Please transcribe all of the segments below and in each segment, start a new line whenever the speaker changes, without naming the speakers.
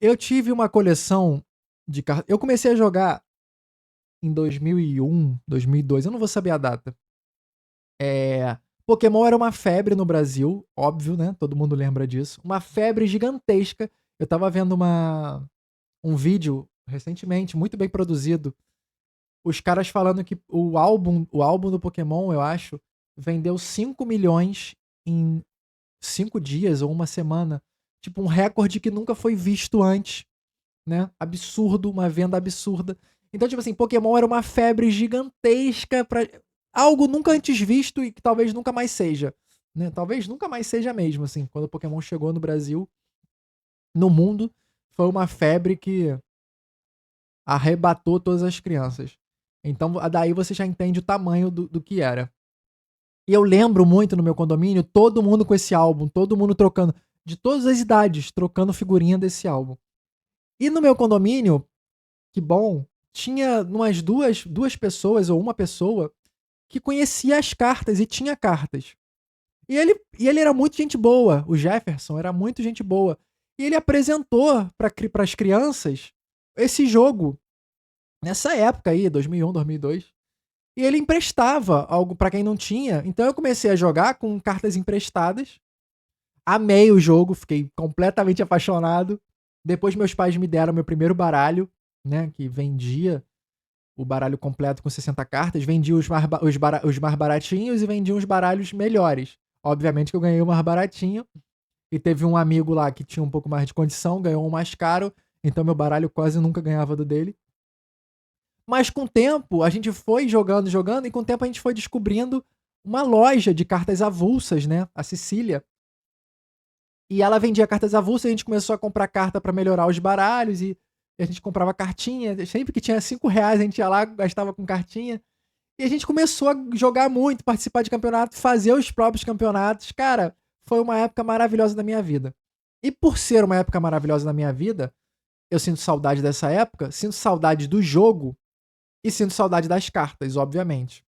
Eu tive uma coleção de cartas. Eu comecei a jogar em 2001, 2002, eu não vou saber a data. Pokémon era uma febre no Brasil, óbvio, né? Todo mundo lembra disso. Uma febre gigantesca. Eu tava vendo um vídeo recentemente, muito bem produzido. Os caras falando que o álbum do Pokémon, eu acho, vendeu 5 milhões em 5 dias ou uma semana. Tipo, um recorde que nunca foi visto antes, né? Absurdo, uma venda absurda. Então, tipo assim, Pokémon era uma febre gigantesca pra algo nunca antes visto e que talvez nunca mais seja, né? Talvez nunca mais seja mesmo, assim. Quando o Pokémon chegou no Brasil, no mundo, foi uma febre que arrebatou todas as crianças. Então, daí você já entende o tamanho do que era. E eu lembro muito no meu condomínio, todo mundo com esse álbum, todo mundo trocando, de todas as idades, trocando figurinha desse álbum. E no meu condomínio, que bom, tinha umas duas pessoas ou uma pessoa que conhecia as cartas e tinha cartas. E ele era muito gente boa, o Jefferson era muito gente boa. E ele apresentou para as crianças esse jogo nessa época aí, 2001, 2002. E ele emprestava algo para quem não tinha. Então eu comecei a jogar com cartas emprestadas. Amei o jogo, fiquei completamente apaixonado. Depois meus pais me deram meu primeiro baralho, né, que vendia o baralho completo com 60 cartas, vendia os mais baratinhos e vendia os baralhos melhores. Obviamente que eu ganhei o mais baratinho. E teve um amigo lá que tinha um pouco mais de condição, ganhou um mais caro. Então meu baralho quase nunca ganhava do dele. Mas com o tempo, a gente foi jogando, jogando, e com o tempo a gente foi descobrindo uma loja de cartas avulsas, né? A Cecília. E ela vendia cartas avulsas, e a gente começou a comprar carta para melhorar os baralhos, e a gente comprava cartinha. Sempre que tinha R$ 5, a gente ia lá, gastava com cartinha. E a gente começou a jogar muito, participar de campeonato, fazer os próprios campeonatos. Cara, foi uma época maravilhosa da minha vida. E por ser uma época maravilhosa da minha vida, eu sinto saudade dessa época, sinto saudade do jogo e sinto saudade das cartas, obviamente.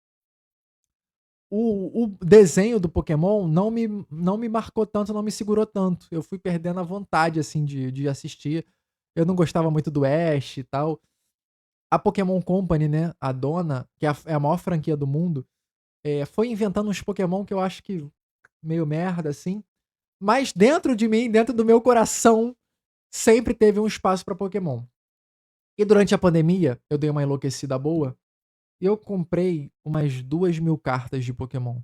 O desenho do Pokémon não me marcou tanto, não me segurou tanto. Eu fui perdendo a vontade, assim, de assistir. Eu não gostava muito do Ash e tal. A Pokémon Company, né, a dona, que é a maior franquia do mundo, foi inventando uns Pokémon que eu acho que meio merda, assim. Mas dentro de mim, dentro do meu coração, sempre teve um espaço pra Pokémon. E durante a pandemia, eu dei uma enlouquecida boa. E eu comprei umas 2.000 cartas de Pokémon.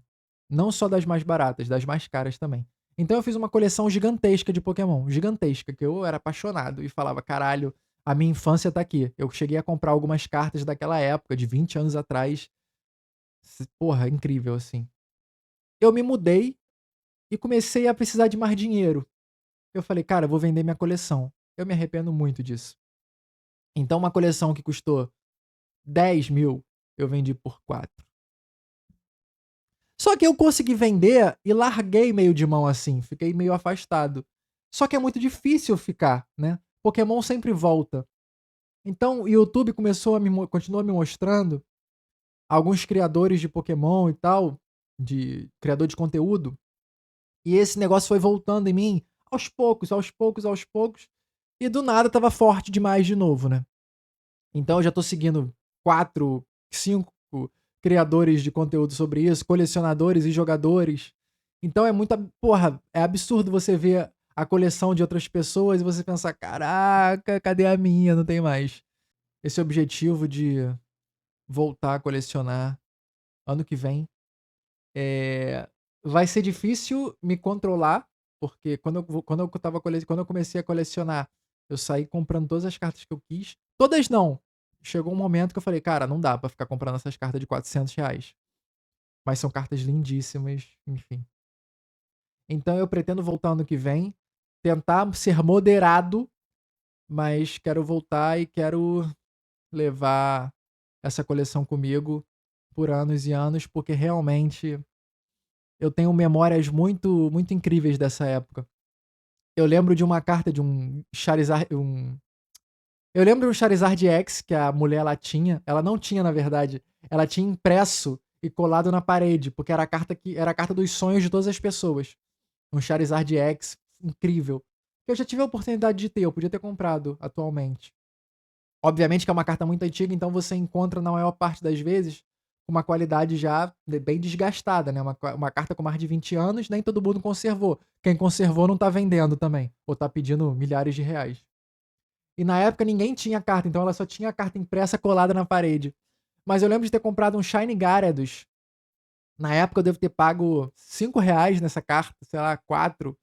Não só das mais baratas, das mais caras também. Então eu fiz uma coleção gigantesca de Pokémon. Gigantesca, que eu era apaixonado e falava, caralho, a minha infância tá aqui. Eu cheguei a comprar algumas cartas daquela época, de 20 anos atrás. Porra, incrível, assim. Eu me mudei e comecei a precisar de mais dinheiro. Eu falei, cara, eu vou vender minha coleção. Eu me arrependo muito disso. Então uma coleção que custou 10.000, eu vendi por 4. Só que eu consegui vender e larguei meio de mão assim, fiquei meio afastado. Só que é muito difícil ficar, né? Pokémon sempre volta. Então o YouTube continua me mostrando alguns criadores de Pokémon e tal, de criador de conteúdo, e esse negócio foi voltando em mim aos poucos, aos poucos, aos poucos, e do nada tava forte demais de novo, né? Então eu já tô seguindo 4, 5 criadores de conteúdo sobre isso, colecionadores e jogadores. Então é muito. Porra, é absurdo você ver a coleção de outras pessoas e você pensar: caraca, cadê a minha? Não tem mais. Esse objetivo de voltar a colecionar ano que vem é, vai ser difícil me controlar, porque quando eu comecei a colecionar, eu saí comprando todas as cartas que eu quis. Todas não. Chegou um momento que eu falei, cara, não dá pra ficar comprando essas cartas de R$ 400. Mas são cartas lindíssimas, enfim. Então eu pretendo voltar ano que vem, tentar ser moderado, mas quero voltar e quero levar essa coleção comigo por anos e anos, porque realmente eu tenho memórias muito, muito incríveis dessa época. Eu lembro de uma carta de um Charizard. Eu lembro de um Charizard X que a mulher ela tinha. Ela não tinha, na verdade. Ela tinha impresso e colado na parede, porque era a carta dos sonhos de todas as pessoas. Um Charizard X incrível. que eu já tive a oportunidade de ter, eu podia ter comprado atualmente. Obviamente que é uma carta muito antiga, então você encontra na maior parte das vezes com uma qualidade já bem desgastada, né, uma carta com mais de 20 anos, nem todo mundo conservou. Quem conservou não tá vendendo também, ou tá pedindo milhares de reais. E na época ninguém tinha carta, então ela só tinha a carta impressa colada na parede. Mas eu lembro de ter comprado um Shiny Gyarados. Na época eu devo ter pago R$ 5 nessa carta, sei lá, 4.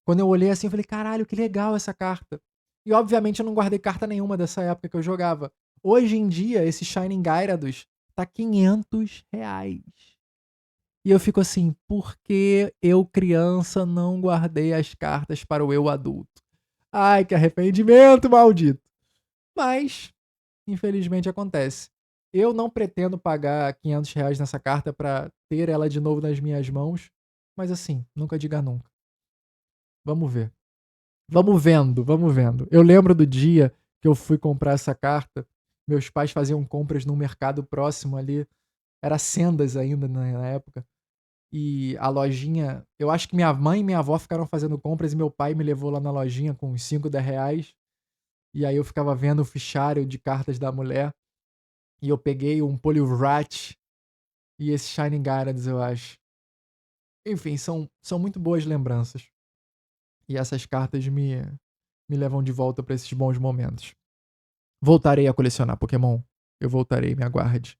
Quando eu olhei assim, eu falei: "Caralho, que legal essa carta". E obviamente eu não guardei carta nenhuma dessa época que eu jogava. Hoje em dia, esse Shining Gyarados tá R$ 500. E eu fico assim: "Por que eu, criança, não guardei as cartas para o eu adulto?". Ai, que arrependimento maldito. Mas, infelizmente acontece. Eu não pretendo pagar R$ 500 nessa carta pra ter ela de novo nas minhas mãos, mas assim, nunca diga nunca. Vamos ver. Vamos vendo, vamos vendo. Eu lembro do dia que eu fui comprar essa carta, meus pais faziam compras num mercado próximo ali, era Sendas ainda na época, e a lojinha, eu acho que minha mãe e minha avó ficaram fazendo compras e meu pai me levou lá na lojinha com uns 5, R$ 10, e aí eu ficava vendo o fichário de cartas da mulher, e eu peguei um Poliwrath e esse Shining Gyarados, eu acho. Enfim, são muito boas lembranças, e essas cartas me levam de volta pra esses bons momentos. Voltarei a colecionar Pokémon. Eu voltarei, me aguarde.